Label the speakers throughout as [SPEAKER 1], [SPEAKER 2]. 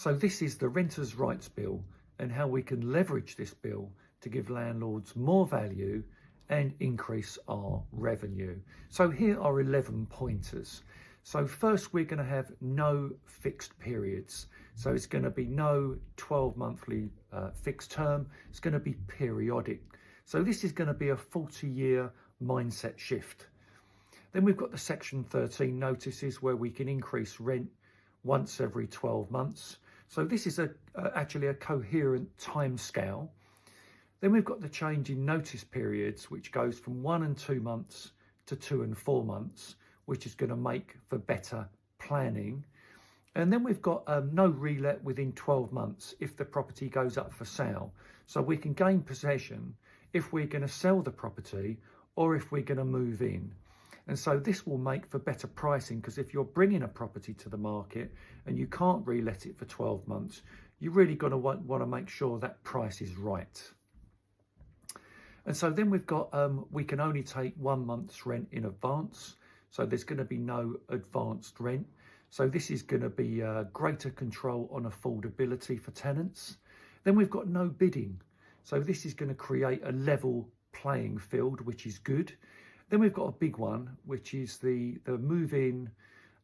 [SPEAKER 1] So this is the Renters Rights Bill and how we can leverage this bill to give landlords more value and increase our revenue. So here are 11 pointers. So first, we're going to have no fixed periods. So it's going to be no 12 monthly fixed term. It's going to be periodic. So this is going to be a 40-year mindset shift. Then we've got the Section 13 notices where we can increase rent once every 12 months. So this is actually a coherent time scale. Then we've got the change in notice periods, which goes from 1 and 2 months to 2 and 4 months, which is going to make for better planning. And then we've got no relet within 12 months if the property goes up for sale. So we can gain possession if we're going to sell the property or if we're going to move in. And so this will make for better pricing, because if you're bringing a property to the market and you can't relet it for 12 months, you're really going to want to make sure that price is right. And so then we've got, we can only take 1 month's rent in advance. So there's going to be no advanced rent. So this is going to be greater control on affordability for tenants. Then we've got no bidding. So this is going to create a level playing field, which is good. Then we've got a big one, which is the move-in,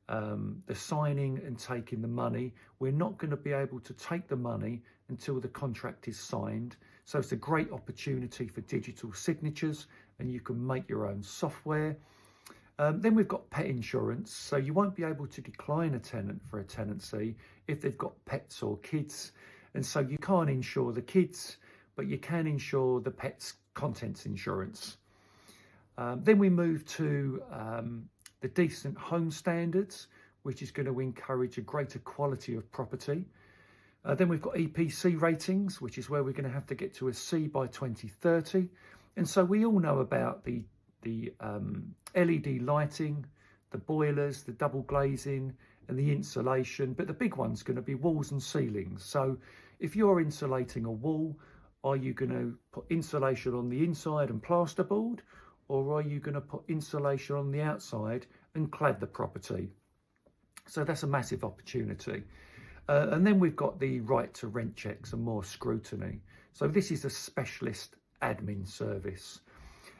[SPEAKER 1] the signing and taking the money. We're not going to be able to take the money until the contract is signed. So it's a great opportunity for digital signatures, and you can make your own software. Then we've got pet insurance. So you won't be able to decline a tenant for a tenancy if they've got pets or kids. And so you can't insure the kids, but you can insure the pet's contents insurance. Then we move to the decent home standards, which is going to encourage a greater quality of property. Then we've got EPC ratings, which is where we're going to have to get to a C by 2030. And so we all know about the LED lighting, the boilers, the double glazing and the insulation, but the big one's going to be walls and ceilings. So if you're insulating a wall, are you going to put insulation on the inside and plasterboard, or are you going to put insulation on the outside and clad the property? So that's a massive opportunity. And then we've got the right to rent checks and more scrutiny. So this is a specialist admin service.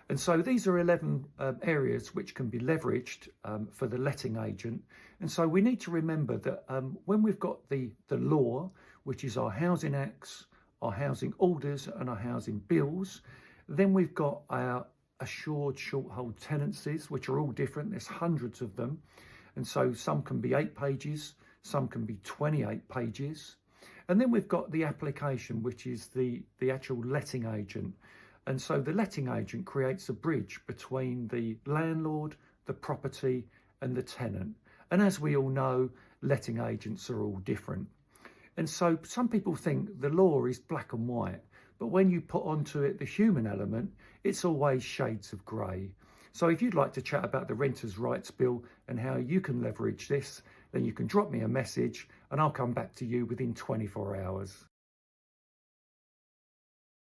[SPEAKER 1] And so these are 11 areas which can be leveraged for the letting agent. And so we need to remember that when we've got the law, which is our housing acts, our housing orders and our housing bills, then we've got our assured short hold tenancies, which are all different. There's hundreds of them. And so some can be 8 pages, some can be 28 pages. And then we've got the application, which is the actual letting agent. And so the letting agent creates a bridge between the landlord, the property and the tenant. And as we all know, letting agents are all different. And so some people think the law is black and white, but when you put onto it the human element, it's always shades of grey. So if you'd like to chat about the Renters Rights Bill and how you can leverage this, then you can drop me a message and I'll come back to you within 24 hours.